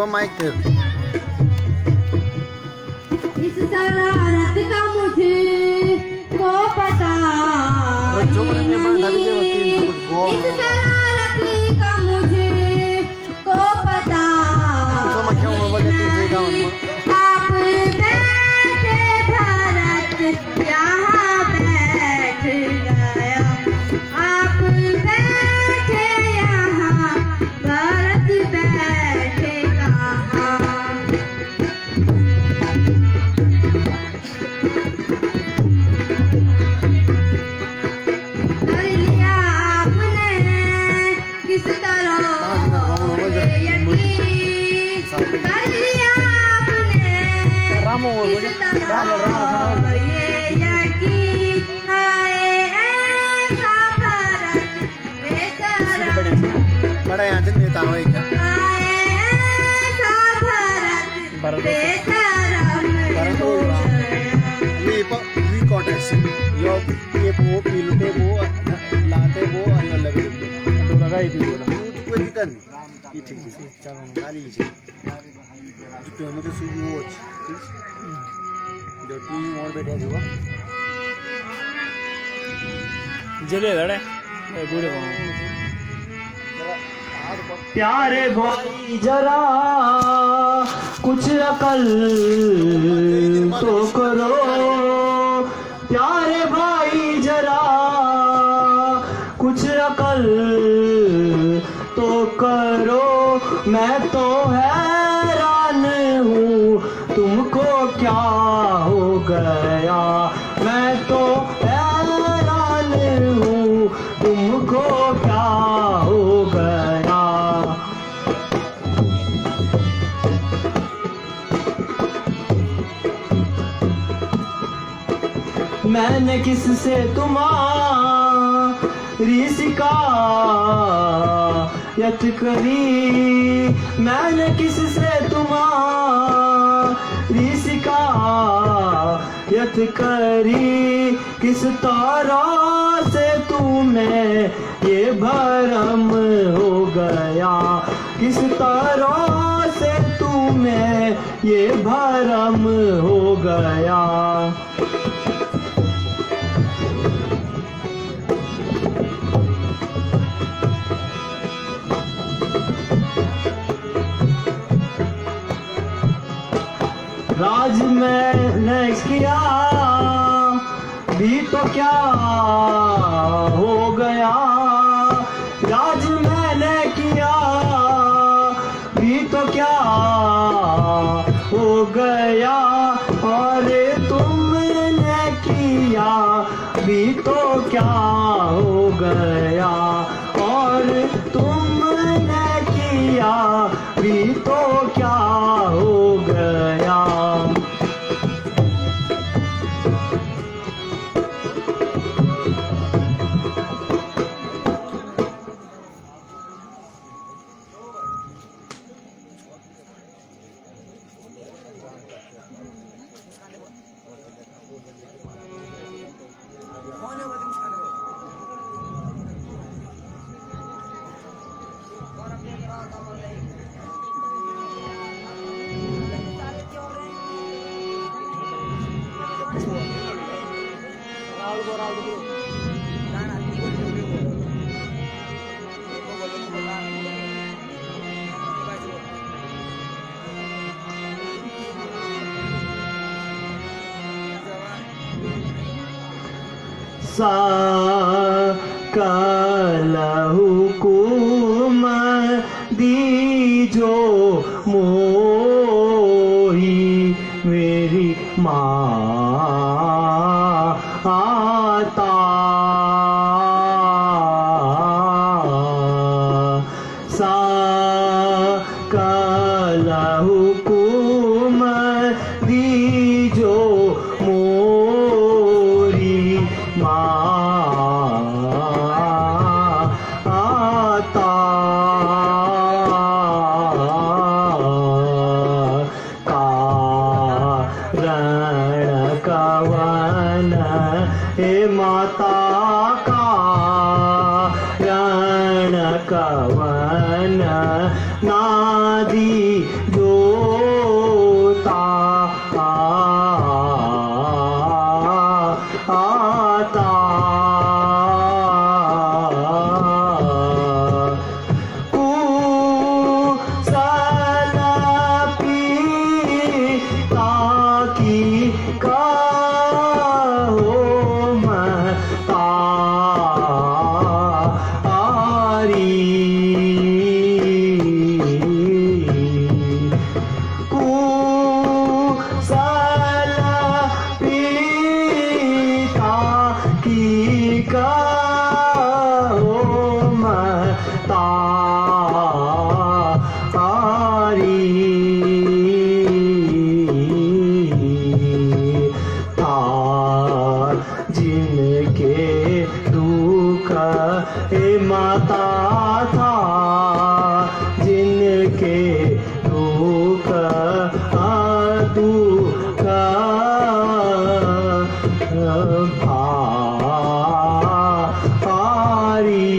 Mic थे। इस शरारत का मुझे को पता नहीं, इस शरारत का मुझे को पता नहीं। आप बैठे भरत यहाँ बैठ गया, आप बैठे यहाँ भरत बैठे कहाँ। कर लिया आपने किस तरह यकीन, कर लिया आपने किस तरह ये यकीन। हाय ऐसा भरत बेचारा, बड़ा यहाँ से नेता हो एक हाय ऐसा भरत बेचारा हो गया। वी कॉन्टेक्ट यो ये वो पीलते वो लाते वो अन्य लगे तो लगा ही थी बोला कोई दिक्कत नहीं ये ठीक है चलो गाली लीजिए जो हमें तो सुई वो ठीक जो टीम और बैठे हुआ जले लड़े बूढ़े प्यारे भाई जरा कुछ अकल तो करो, प्यारे भाई जरा कुछ अकल तो करो। मैं तो हैरान हूँ तुमको क्या हो गया, मैं तो हैरान हूँ तुमको क्या हो गया। मैंने किससे तुम्हारी शिकायत करी, मैंने किससे तुम्हारी शिकायत करी। किस तरह से तुम्हें ये भरम हो गया, किस तरह से तुम्हें ये भरम हो गया। राज मैंने किया भी तो क्या हो गया, राज मैंने किया भी तो क्या हो गया। और तुमने किया भी तो क्या हो गया, और तुमने किया भी तो क्या हो गया। सकल हुकुम दीजो मोही मेरी माता। सकल हुकुम दीजो मोरी माता। कारण कवन हे माता, कारण कवन नादी जो आता माता था जिनके दुख दुख भारी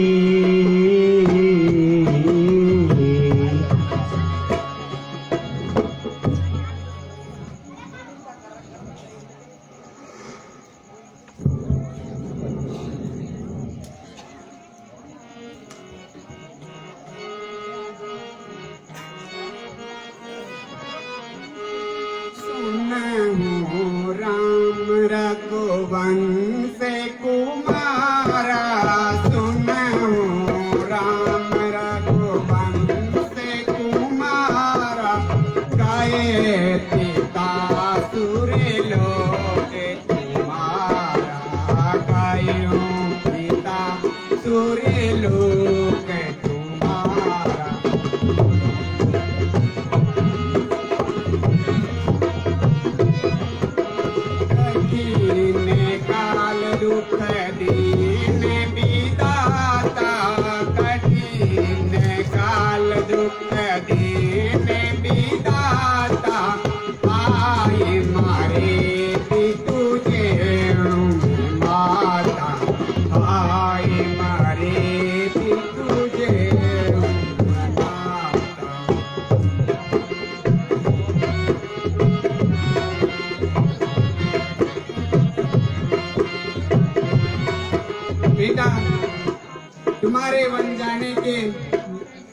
राम रघुवंश कुमारा सुनहु राम रघुवंश कुमारा गए पिता सुर लोक तुम्हारा गए पिता सुर लोक तुम्हारा दुख दीन विदाता कठिन काल दुख दीन विदाता आए मारे तुझे माता आए मारे तुझे माता बेटा तुम्हारे वन जाने के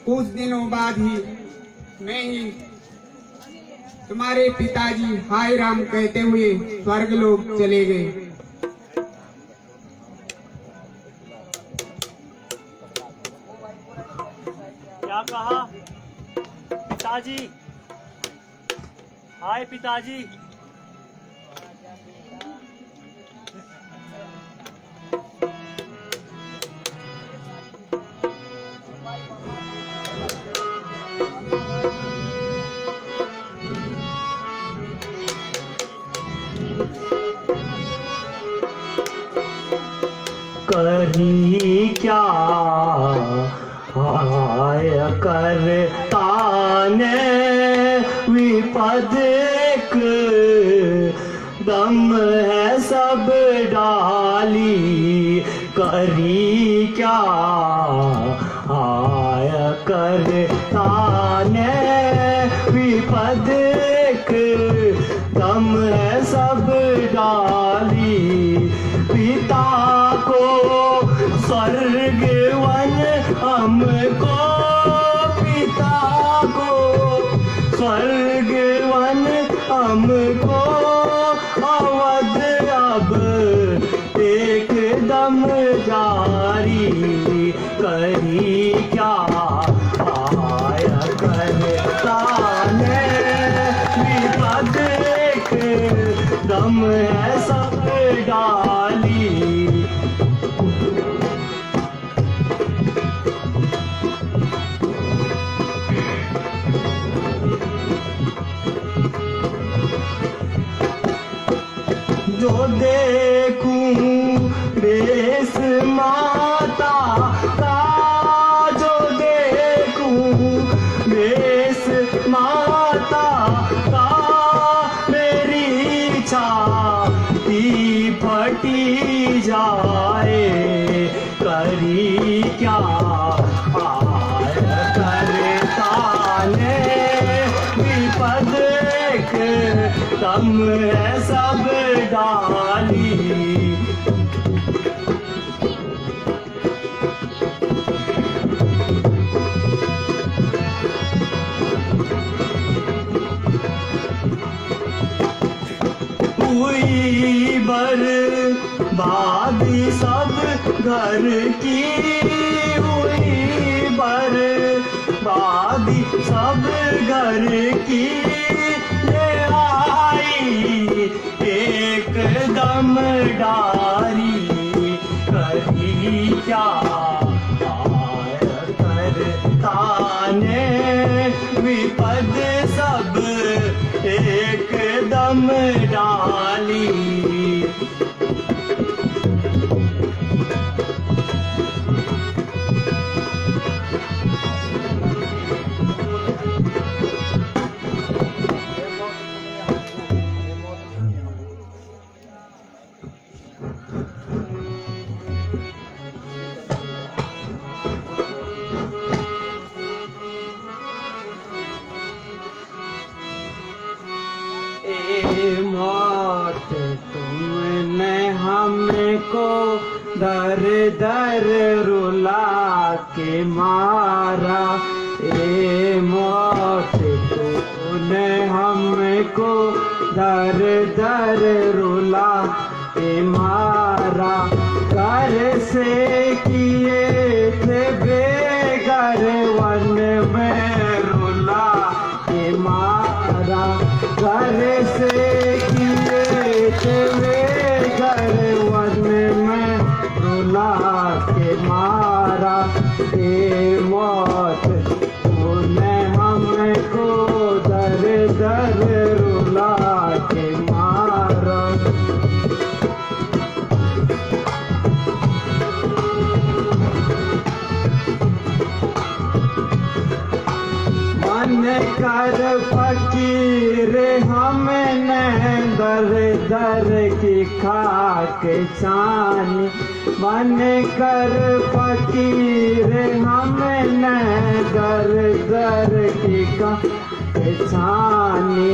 कुछ दिनों बाद ही मैं ही तुम्हारे पिताजी हाय राम कहते हुए स्वर्ग लोक चले गए। क्या कहा पिताजी? हाय पिताजी। करी क्या हाय करता ने विपद एक दम है सब डाली करी क्या हाय करता ने विपद एक दम है सब डाली पिता को स्वर्ग वन हमको पिता को स्वर्ग वन हमको अवध अब एकदम जारी करी क्या आय करता ने विपद एकदम है सब डाली जो देखूं देश माता का जो देखूं देश माता का मेरी छाती फटी जाए करी क्या आय करता ने विपद दम है सब डाली बादी सब घर की हुई बर्बादी सब घर की ये आई एकदम डारी करी क्या करता ने विपद सब एकदम डाली मौत तुमने हमको दर दर रुला के मारा ए मौत तूने हमको दर दर रुला के मारा घर से किए थे बेघर वन में रुला के मारा घर से किए थे बेघर वन में रुला के मारा ए मौत तूने हमको दर दर रुला के मारा मन कर फकीर हमने दर दर की खाक छानी मन कर फकीर हमने दर दर की खाक छानी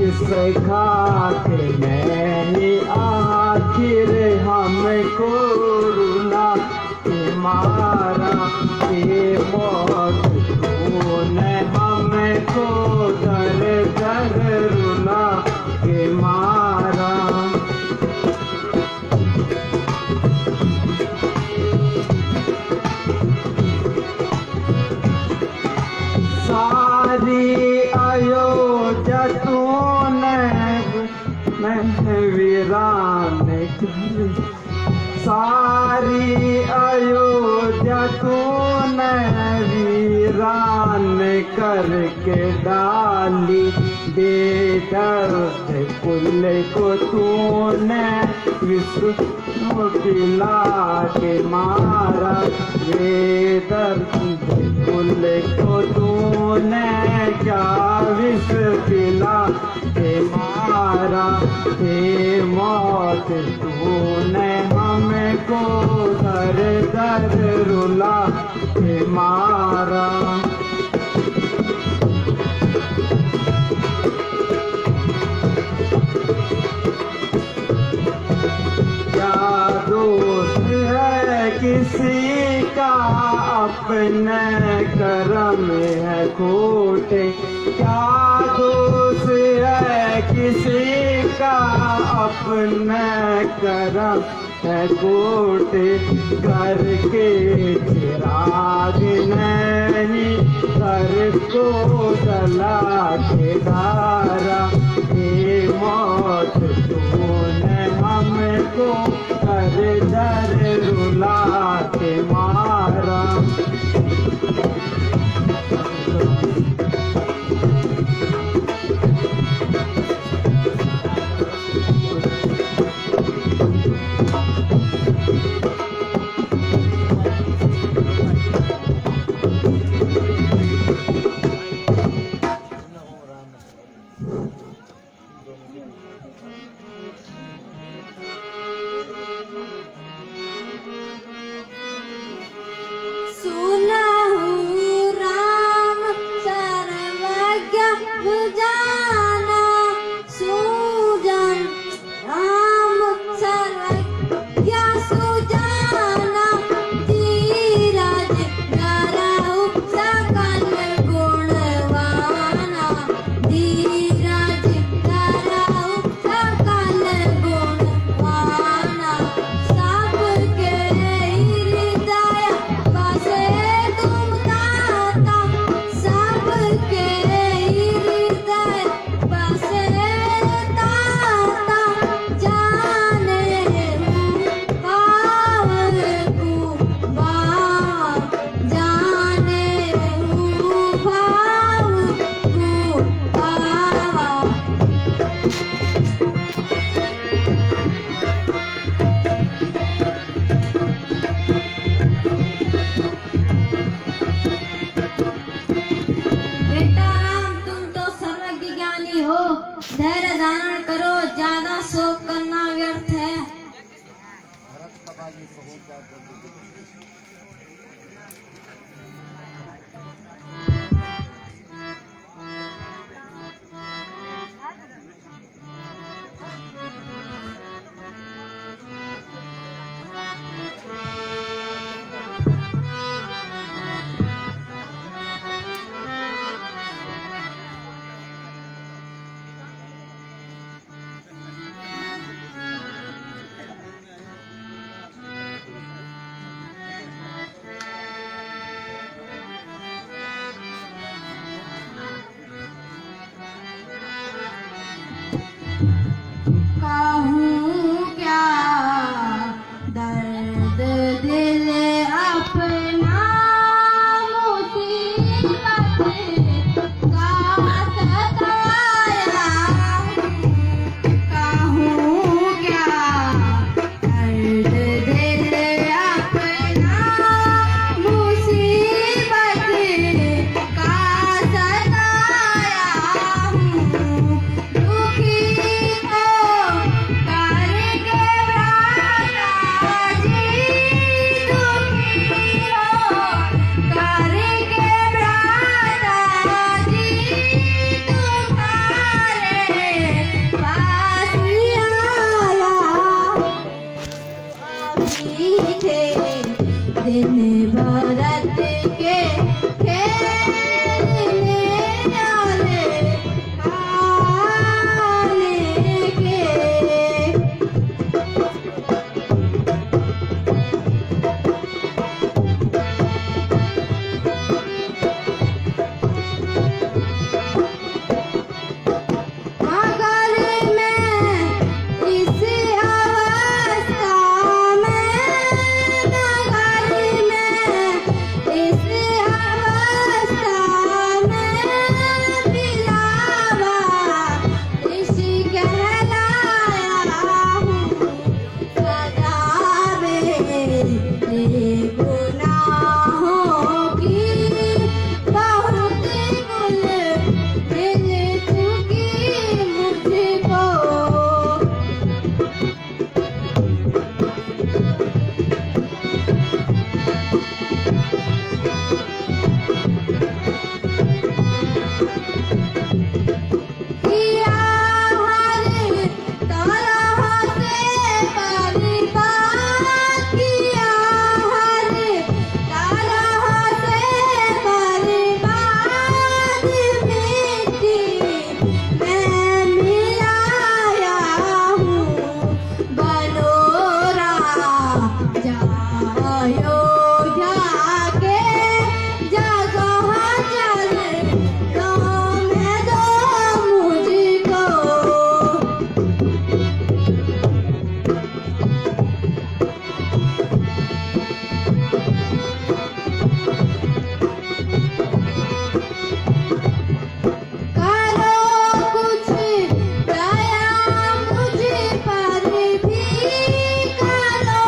इस खाक में ही आखिर हमको रुला के मारा ये मौत तूने हमको दर दर रुला के मारा सारी अयोध्या तूने मैं वीरान कर सारी अयोध्या तूने वीरान करके डाली बेदर्द कुल को तूने विश्व पिला के मारा बेदर्द कुल को तूने क्या विश्व पिला के मारा हे मौत तूने हमको दर दर रुला के मारा क्या दोस्त है किसी का अपने कर्म है खोटे क्या दोस्त है किसी का अपने कर्म है खोटे करके चिराग नहीं घर को जला के धारा ये मौत तूने हमको दर दर रुला के मारा कहूँ क्या दर्द दिल अपना मुसीबत का सताया कहूँ क्या दर्द दिल अपना मुसीबत का सताया दुखी को करके भ्राता जी दुखी हो करके भ्राता जी तुम्हारे पास आया अभी थे दिन भरत के खेलने वाले खाने के मगर मैं इस अवस्था में मगर मैं इस अवस्था में बिलावा ऋषि कहलाया हूँ सदा मेरे गुनाहों की बहुत कुल मिल चुकी मुझको किया हर तरह से बर्बाद किया हर तरह से बर्बाद मिट्टी मैं मिलाया हूँ बनोरा जायो जाके जगह चल दो मैं दो मुझको करो कुछ दया मुझ पर भी करो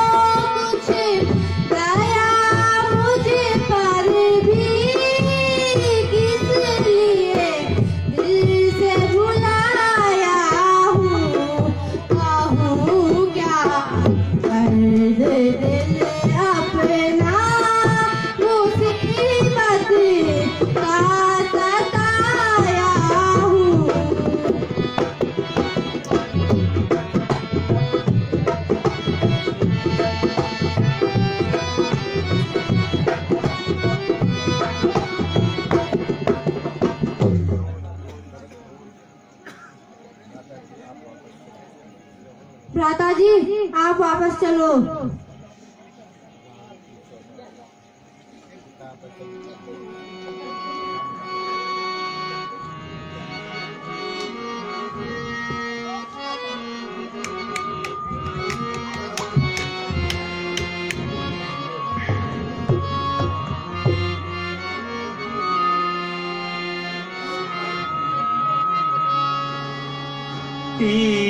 कुछ दया मुझ पर भी किस लिए दिल से बुलाया हूँ कहूँ क्या दर्द दिल अपना मुसीबत का सताया हूँ भ्राता जी आप वापस चलो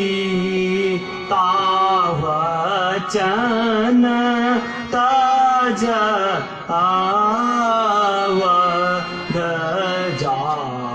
पीता वचन तज आवद जाऊं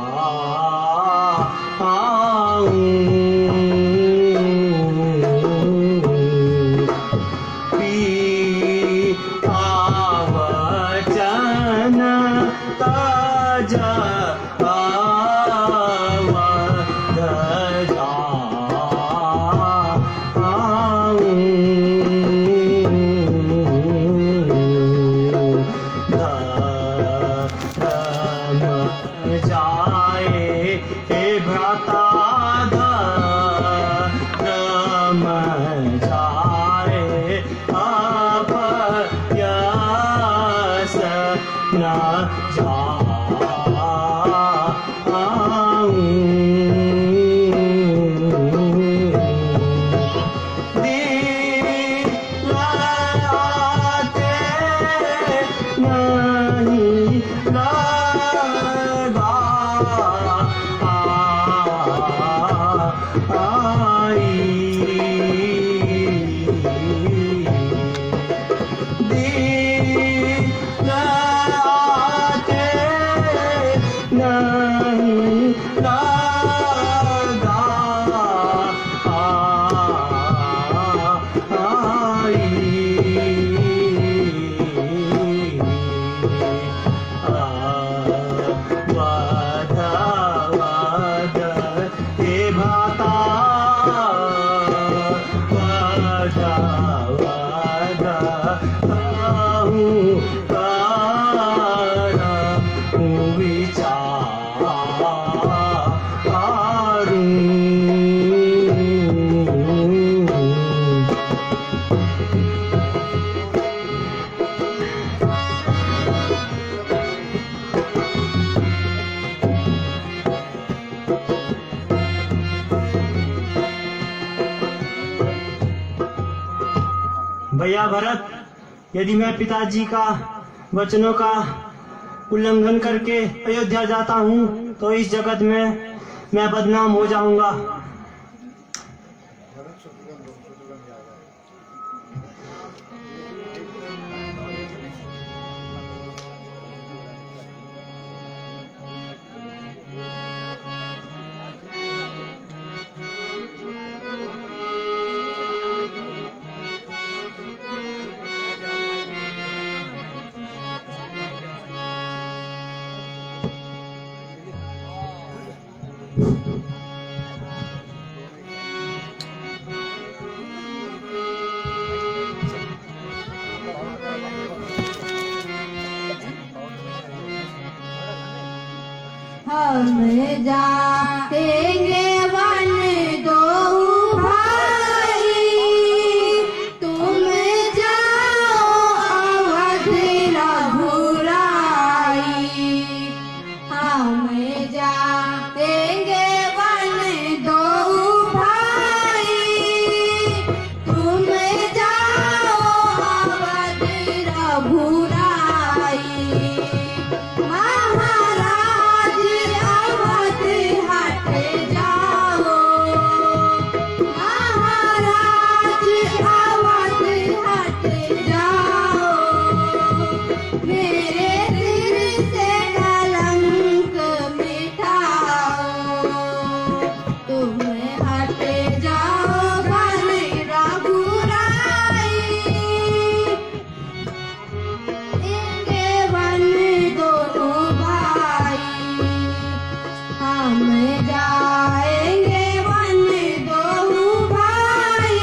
भैया भरत, यदि मैं पिताजी का वचनों का उल्लंघन करके अयोध्या जाता हूँ तो इस जगत में मैं बदनाम हो जाऊंगा। हम जाएंगे वन दो भाई, तुम जाओ अवध रघुराई। हम जाएंगे वन दो भाई, तुम जाओ अवध रघुराई। महाराज अवध हट जाओ, महाराज अवध हट जाओ। मेरे सिर से कलंक मिटाओ, तुम हट जाओ वन रघुराई। इंगे वन दोनों भाई, हम जाएंगे वन दो भाई,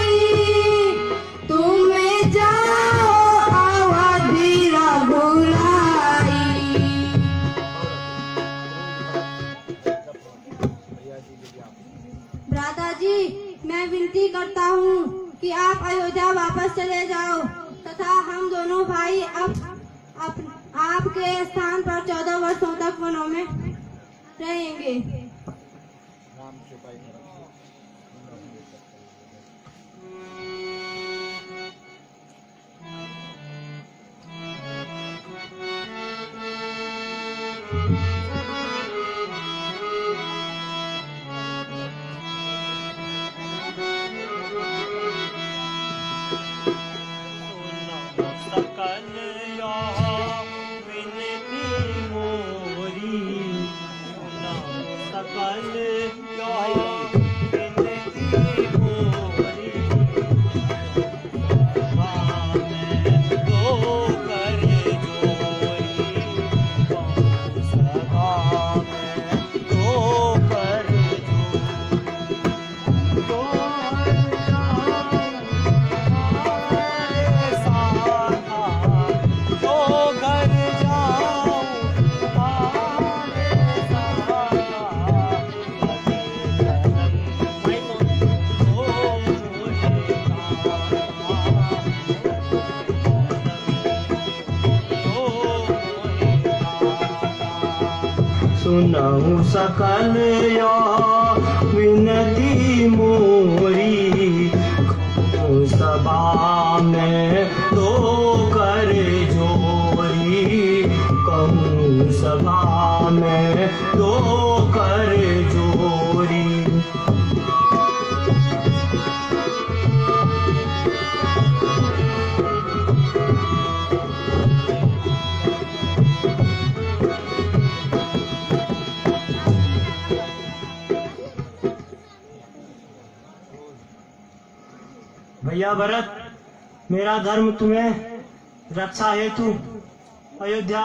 तुम जाओ अवध रघुराई। भ्राता जी, मैं विनती करता हूँ कि आप अयोध्या वापस चले जाओ तथा हम दोनों भाई अब आपके स्थान पर 14 वर्षों तक वनों में रहेंगे। सकल विनती मोरी, सकल विनती मोरी, दो कर जोरी, सभा में दो कर सुनाऊं सकल विनती मोरी, सभा में दो कर जोरी, कहूँ सभा में दो कर जोरी। भैया भरत, मेरा धर्म तुम्हें रक्षा हेतु अयोध्या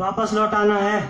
वापस लौटाना है।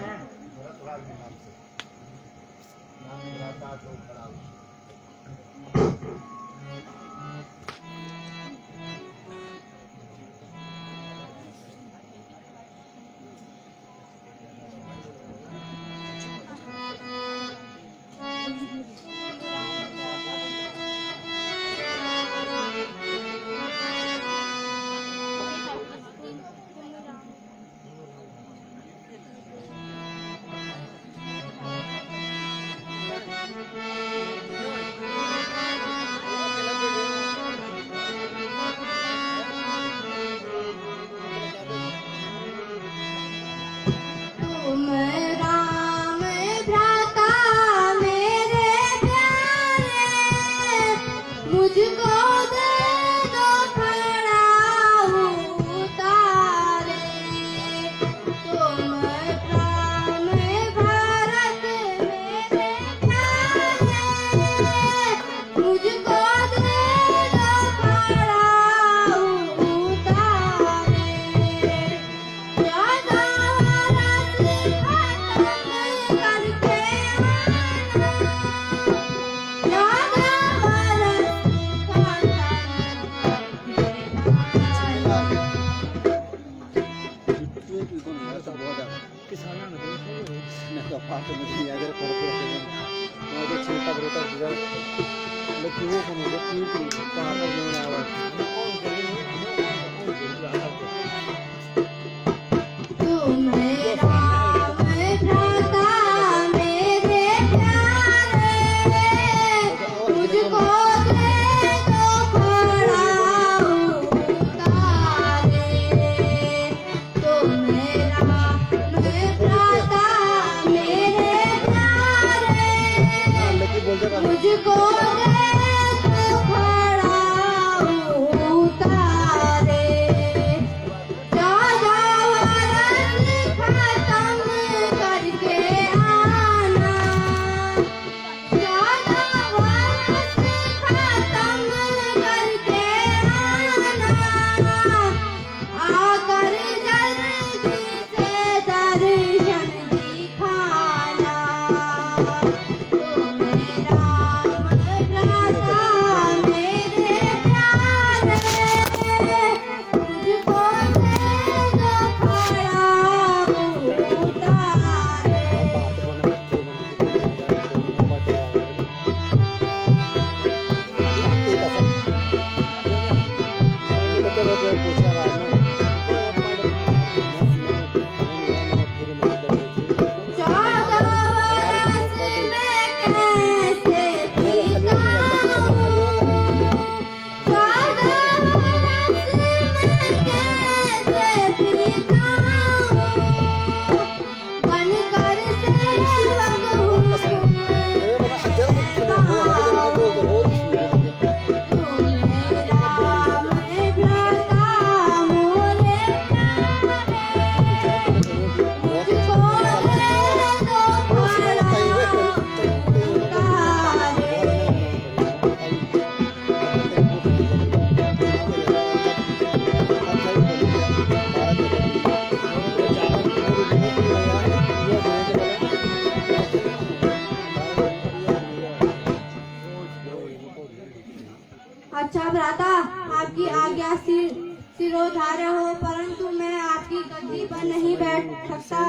अच्छा भ्राता, आपकी आज्ञा सिरोधार्य हो, परंतु मैं आपकी गद्दी पर नहीं बैठ सकता,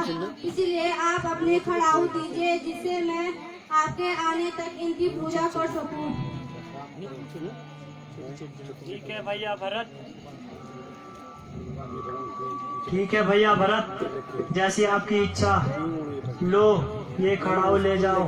इसलिए आप अपने खड़ाऊ दीजिए जिससे मैं आपके आने तक इनकी पूजा कर सकूं। ठीक है भैया भरत, ठीक है भैया भरत, जैसी आपकी इच्छा। लो ये खड़ाऊ ले जाओ।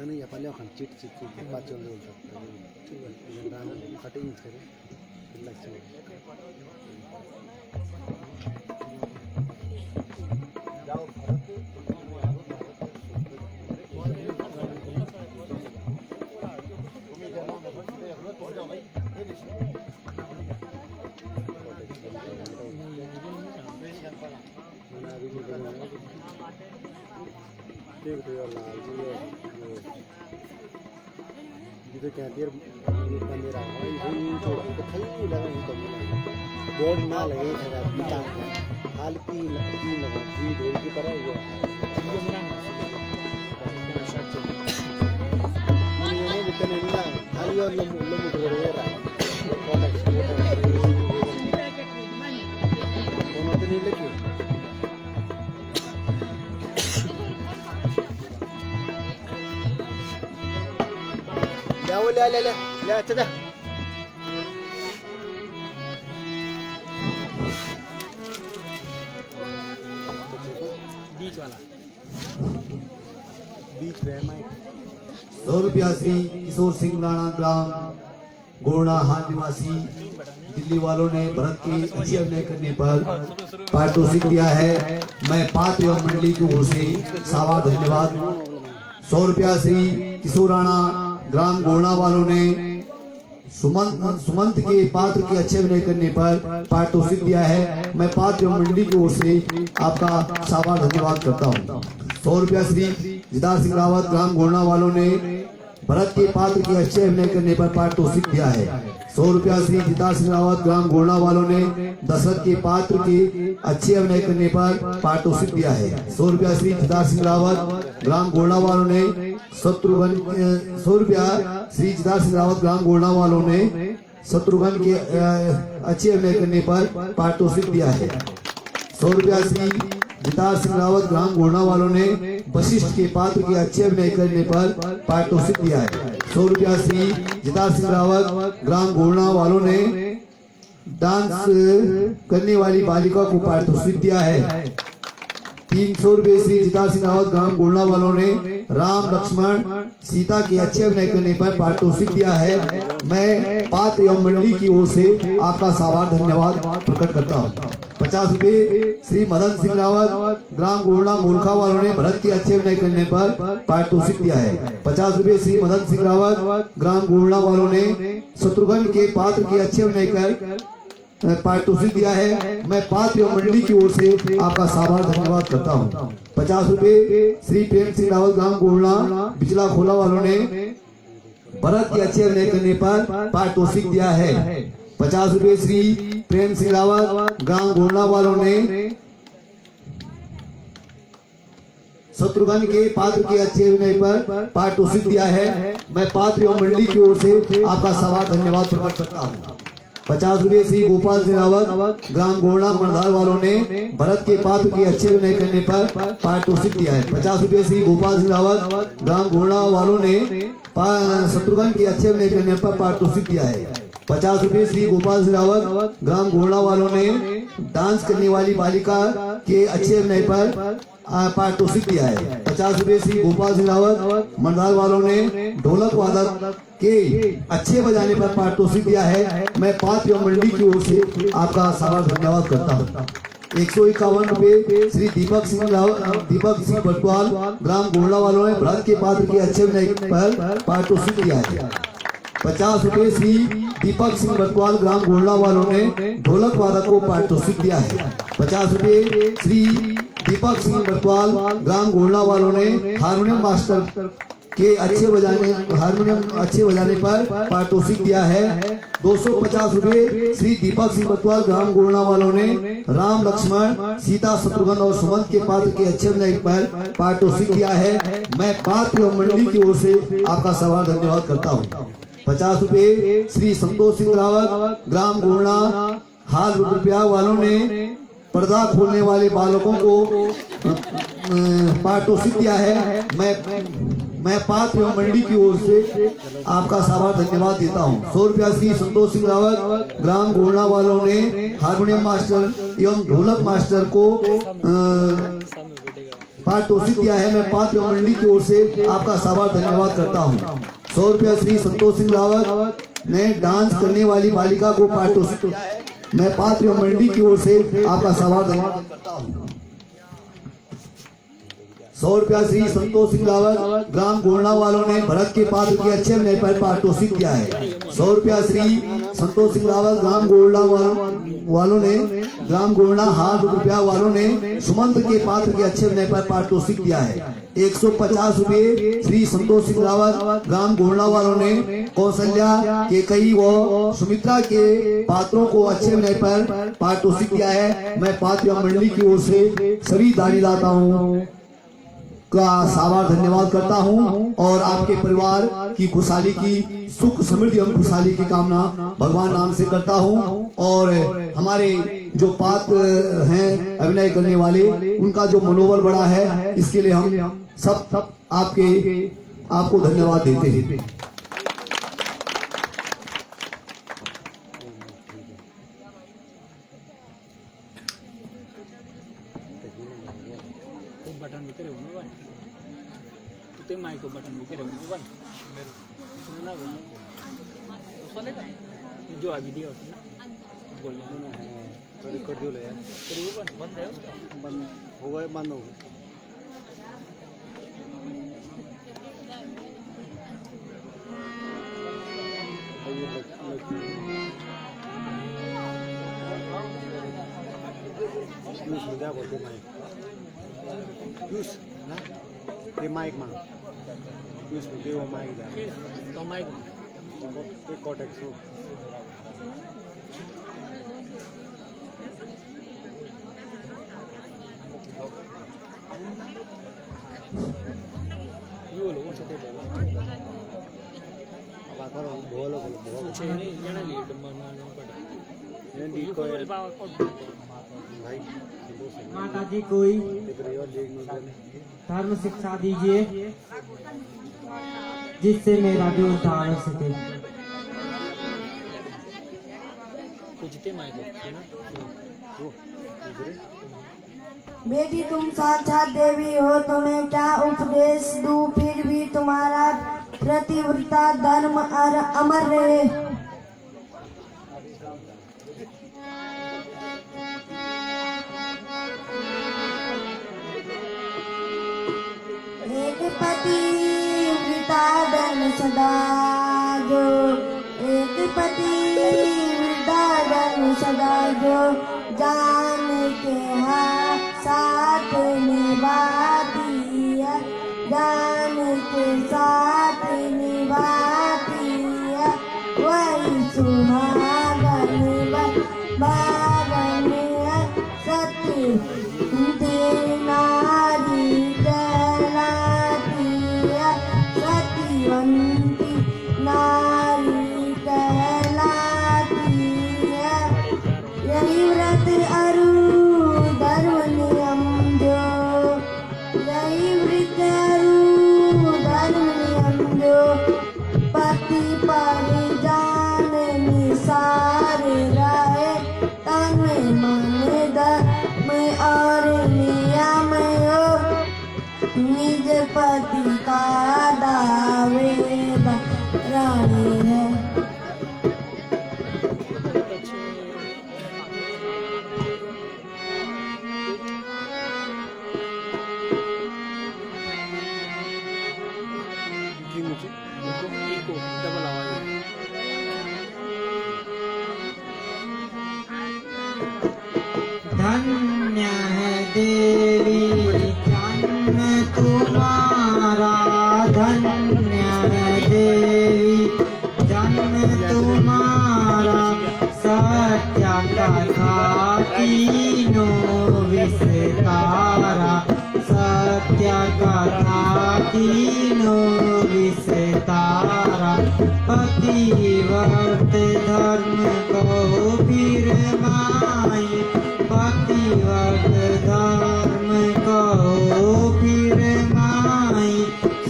नहीं या पहले हम चिट चिट चिट बात चल रही है राम कटिंग करे रिलैक्स जाओ देख तो यार लाल जी जिसे कहते हैं बंदे रहा है ये छोड़ के खाली लगा ये तो बोर्ड ना लगे खरा पीता हाल की लगा जी ढोल की तरह हुआ ये इतने नहीं ना खाली और लम ढोल रहा है कॉलेज दोनों तो नहीं लगे ले ले ले ले चला बीच वाला बीच में माइक 100 रुपया श्री किशोर सिंह राणा ग्राम गोरना हाल निवासी दिल्ली वालों ने भरत की अच्छी अभिनय करने पर पारितोषिक दिया है। मैं पात्र एवं मंडली की ओर से सावा धन्यवाद। 100 रुपया श्री किशोर राणा ग्राम गोरना वालों ने सुमंत के पात्र के अच्छे अभिनय करने पर पारितोषिक दिया है। मैं पात्र एवं मंडली की ओर से आपका सावा धन्यवाद करता हूँ। 100 रुपया श्री जिदार सिंह रावत ग्राम गोरना वालों ने भरत के पात्र के अच्छे अभिनय करने पर पारितोषिक दिया है। 100 रुपया श्री जिदार सिंह रावत ग्राम गोरना वालों ने दशरथ के पात्र के अच्छे अभिनय करने पर पारितोषिक दिया है। 100 रुपया श्री जिदार सिंह रावत ग्राम गोरना वालों ने 100 रुपया श्री जिदार सिंह रावत ग्राम गोरना वालों ने शत्रुघ्न के अच्छे अभिनय करने पर पारितोषिक दिया है। 100 रुपया श्री जिदार सिंह रावत ग्राम गोरना वालों ने वशिष्ठ के पात्र के अच्छे अभिनय करने पर पारितोषिक दिया है। 100 रुपया श्री जिदार सिंह रावत ग्राम गोरना वालों ने डांस करने वाली बालिका को पारितोषिक दिया है। 300 रुपये श्री जिदार सिंह रावत ग्राम गोरना वालों ने राम लक्ष्मण सीता के अच्छे अभिनय करने पर पारितोषिक दिया है। मैं पात्र एवं मंडली की ओर से आपका सावार धन्यवाद प्रकट करता हूँ। 50 रुपये श्री मदन सिंह रावत ग्राम गोरना मूर्खा वालों ने भरत के अच्छे अभिनय करने पर पारितोषिक दिया है। 50 रुपये श्री मदन सिंह रावत ग्राम गोरना वालों ने शत्रुघ्न के पात्र के अच्छे अभिनय कर पारितोषिक दिया है। मैं पात्र एवं मंडली की ओर से आपका साभार धन्यवाद करता हूँ। 50 रुपये श्री प्रेम सिंह रावत ग्राम गोरना बिचला खोला वालों ने भरत के अच्छे अभिनय करने पर पारितोषिक दिया है। 50 रुपये श्री प्रेम सिंह रावत ग्राम गोरना वालों ने शत्रुघ्न के पात्र के अच्छे अभिनय पर पारितोषिक दिया है। मैं पात्र एवं मंडली की ओर से आपका सवार धन्यवाद प्रकट करता हूँ। 50 रुपये श्री गोपाल सिंह रावत ग्राम गोरना मणधार वालों ने भरत के पात्र के अच्छे अभिनय करने पर पारितोषिक दिया है। 50 रुपये श्री गोपाल सिंह रावत ग्राम गोरना वालों ने शत्रुघ्न के अच्छे अभिनय करने पर पारितोषिक दिया है। 50 रुपये श्री गोपाल सिंह रावत ग्राम गोरना वालों ने डांस करने वाली बालिका के अच्छे अभिनय पर पारितोषिक दिया है। 50 रुपये श्री गोपाल सिंह रावत मणधार वालों ने ढोलक वादक के अच्छे बजाने पर पारितोषिक दिया है। मैं पात्र एवं मंडली की ओर से आपका सादर धन्यवाद करता हूँ। 151 रुपये श्री दीपक सिंह बटवाल ग्राम गोरना वालों ने भरत के पात्र के अच्छे अभिनय पर पारितोषिक दिया है। 50 रुपये श्री दीपक सिंह बटवाल ग्राम गोरना वालों ने ढोलक वादक को पारितोषिक दिया है। 50 रुपये श्री दीपक सिंह बटवाल ग्राम गोरना वालों ने हारमोनियम मास्टर के हारमोनियम अच्छे बजाने पर पारितोषिक दिया है। 250 रुपये श्री दीपक सिंह बटवाल ग्राम गोरना वालों ने राम लक्ष्मण सीता शत्रुघ्न और सुमंत के पात्र के अच्छे अभिनय पर पारितोषिक दिया है। मैं पात्र एवं मंडली की ओर से आपका सवार धन्यवाद करता हूँ। 50 रुपये श्री संतोष सिंह रावत ग्राम गोरना हाल रुपया वालों ने पर्दा खोलने वाले बालकों को पारितोषिक दिया है। मैं पात्र एवं मंडली की ओर से आपका सादर धन्यवाद देता हूँ। 100 रुपया श्री संतोष सिंह रावत ग्राम गोरना वालों ने हारमोनियम मास्टर एवं ढोलक मास्टर को पारितोषिक दिया है। मैं पात्र एवं मंडली की ओर से आपका सादर धन्यवाद करता हूँ। 100 रुपया श्री संतोष सिंह रावत ने डांस करने वाली बालिका को पारितोषिक दिया है। मैं पात्र एवं मंडली की ओर से आपका सवार धन्यवाद करता हूँ। 100 रुपया श्री संतोष सिंह रावत ग्राम गोरना वालों ने भरत के पात्र के अच्छे अभिनय पर पारितोषिक दिया है। 100 रुपया श्री संतोष सिंह रावत ग्राम गोरना वालों ने ग्राम गोरना हाथ रुपया वालों ने सुमंत के पात्र के अच्छे अभिनय पर पारितोषिक दिया है। 150 रुपये श्री संतोष सिंह रावत ग्राम गोरना वालों ने कौशल्या के कई व सुमित्रा के पात्रों को अच्छे अभिनय पर पारितोषिक दिया है। मैं पात्र एवं मंडली की ओर से सभी दानीदाताओं का सादर धन्यवाद करता हूं और आपके परिवार की खुशहाली की सुख समृद्धि एवं खुशहाली की कामना भगवान नाम से करता हूं। और हमारे जो पात्र हैं अभिनय करने वाले उनका जो मनोबल बढ़ा है इसके लिए हम सब आपको धन्यवाद देते हैं। बटन भी करे हुए ते माइक को बटन भी करे हुए सुनना चलेगा जो अभी दिया उसने बोल रिकॉर्ड दियो ले यार बंद है उसका बंद हो गए बंद हो गए क्या बोलते माइक यूज ना ये माइक मांग यूज में वो माइक जा तो माइक एक कॉटेक्स हो ये लोगों से अब करो बोलो बोलो छे नहीं जाना लीड मारना पड़ा ये डी को भाई माता जी कोई धर्म शिक्षा दीजिए जिससे मेरा भी उद्धार हो सके। कुछ ते माइक है ना बेटी तुम साक्षात देवी हो, तुम्हें क्या उपदेश दूं, फिर भी तुम्हारा प्रतिव्रता धर्म अमर रहे। एक पतिव्रता धर्म सदा जो, एक पतिव्रता धर्म सदा जो, जान के साथ निभाती है, जान के साथ निभाती है, वही सुहागन बागन है, सत्य नारी देवी जन्म तुम्हारा धन्य देवी जन्म तुम्हारा सत्य कथा तीनों विस्तारा सत्य कथा तीनों विस्तारा पतिव्रत धर्म को फिर माई पतिव्रत धर्म को फिर माई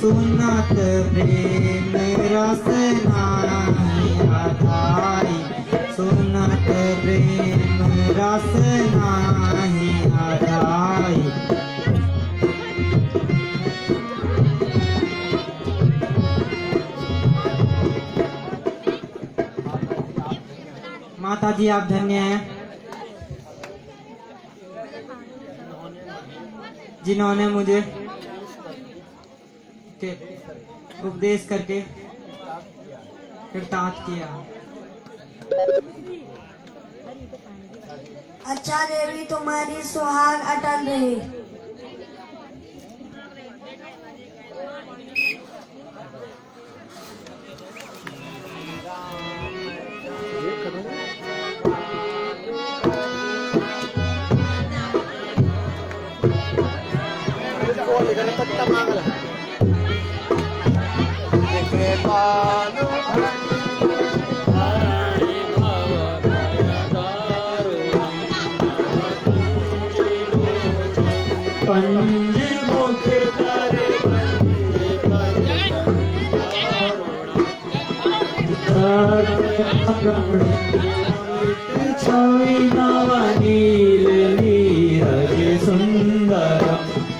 सुनत प्रेम रस नाई आधाई सुनत प्रेम रस नाई आधाई। माता जी आप धन्य हैं जिन्होंने मुझे उपदेश करके कृतार्थ किया। अच्छा देवी तुम्हारी सुहाग अटल रहे। पंज मुख करे छवि नवनील नीरज सुंदर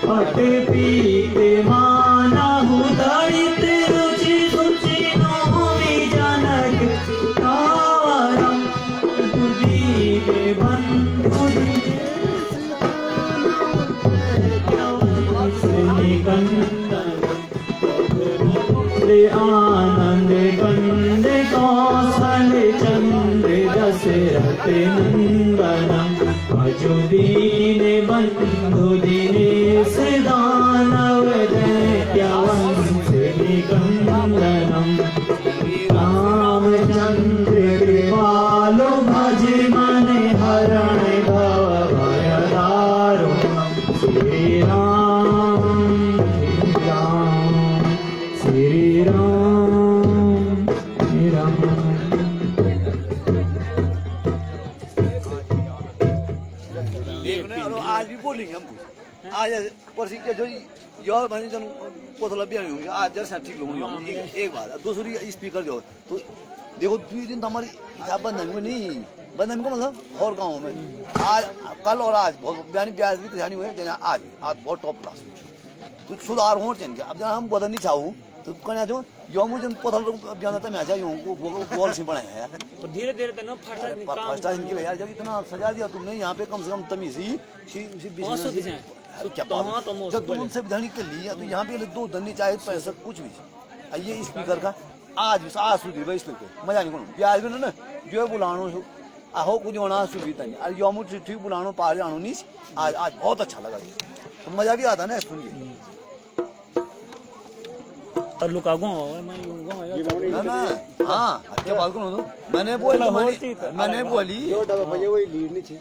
पट पीते मानहु दलित रुचि सुचि नोमि जनक कावरम दुदीप बंधु आनंद कंद कौशल चंद्र दशरथ नंदनम अजुदीन बंधु दिनेश दानव दैत्यवंश निकंदनम रामचंद्र कृपालु भज मन हरण भव भय दारुणम श्री राम श्री राम श्री राम। आज भी बोलेंगे हमको आज परसी के जो यार भाई जन पोथला भी होंगे आज जैसा ठीक होंगे एक बात दूसरी स्पीकर जो तो देखो 2 दिन तो हमारी बंधन में नहीं बंधन को मतलब और गाँव में आज कल और आज बहुत बयानी ब्याज भी ध्यान हुए आज बहुत टॉप क्लास तो सुधार हो चाहिए। अब जब हम बदल नहीं चाहूँ तो कहना जो यो मुझे पोथल जाना था मैं चाहिए बॉल से बनाया है तो धीरे धीरे तो फर्स्ट टाइम के यार जब इतना सजा दिया तुमने यहाँ पे कम से कम तमीज ही क्या जब तुम उनसे धनी के लिए तो यहाँ पे 2 धनी चाहे पैसा कुछ भी ये स्पीकर का आज सुधी भाई स्पीकर मजा नहीं करूँ ब्याज भी ना जो बुलानो आहो कुछ होना सुविधा नहीं अरे योमु ठीक बुलानो पार जानो नहीं आज बहुत अच्छा लगा तो मजा भी आता ना सुनिए तल्लू का गाँव ना हाँ क्या बात करूँ मैंने बोली वही लीड नहीं थी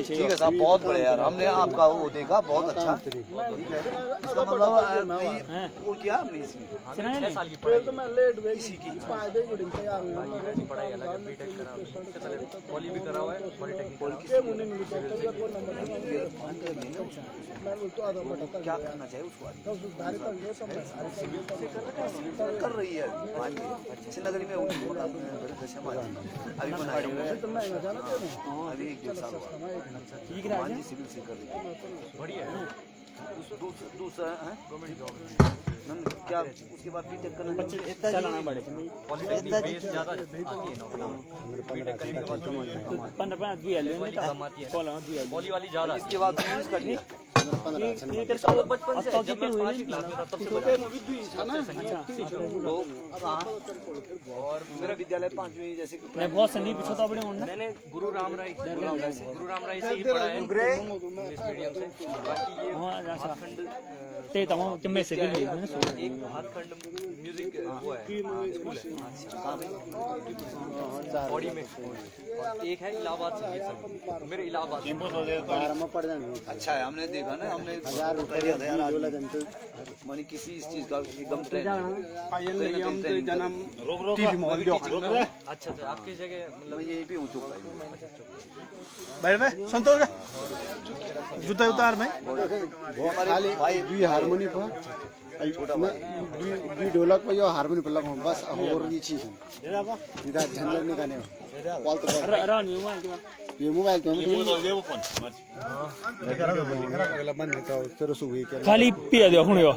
ठीक है साहब बहुत बढ़िया यार हमने आपका वो देखा बहुत अच्छा इसका मतलब वो क्या हमने क्या करना चाहिए उसको कर रही है नगरी में अभी बनाए अभी 1 साल हुआ सिविल से कर रही बढ़िया दूसरा है क्या उसके बाद बीटेक करना चलाना पड़े 15 वाली ज्यादा इसके बाद करनी बचपन से जब मैं 5वीं क्लास में था तब से बजा और मेरा विद्यालय 5वीं जैसे मैं बहुत संदीप पिछोता बड़े होना मैंने गुरु राम राय से ही पढ़ा है इंग्लिश मीडियम से। बाकी ये भातखंड ते तमाम जम्मे से भी एक भातखंड म्यूजिक वो है स्कूल है बॉडी में, एक है इलाहाबाद संगीत संघ, मेरे इलाहाबाद में पड़ जाएंगे। अच्छा है, हमने देखा ना, हमने 1000 रुपये मानी किसी इस चीज का एकदम ट्रेंड जन्म अच्छा तो आपकी जगह मतलब यही पे हूँ चुप बैठ में संतोष जूता उतार में खाली दुई हारमोनी पर दुई ढोलक पर यो हारमोनी पर लगाऊं बस और ये चीज सीधा झंझट नहीं करने कॉल तो ये मोबाइल तो अगला बंद होता है फिर सुबह खाली पिया दे हुन यो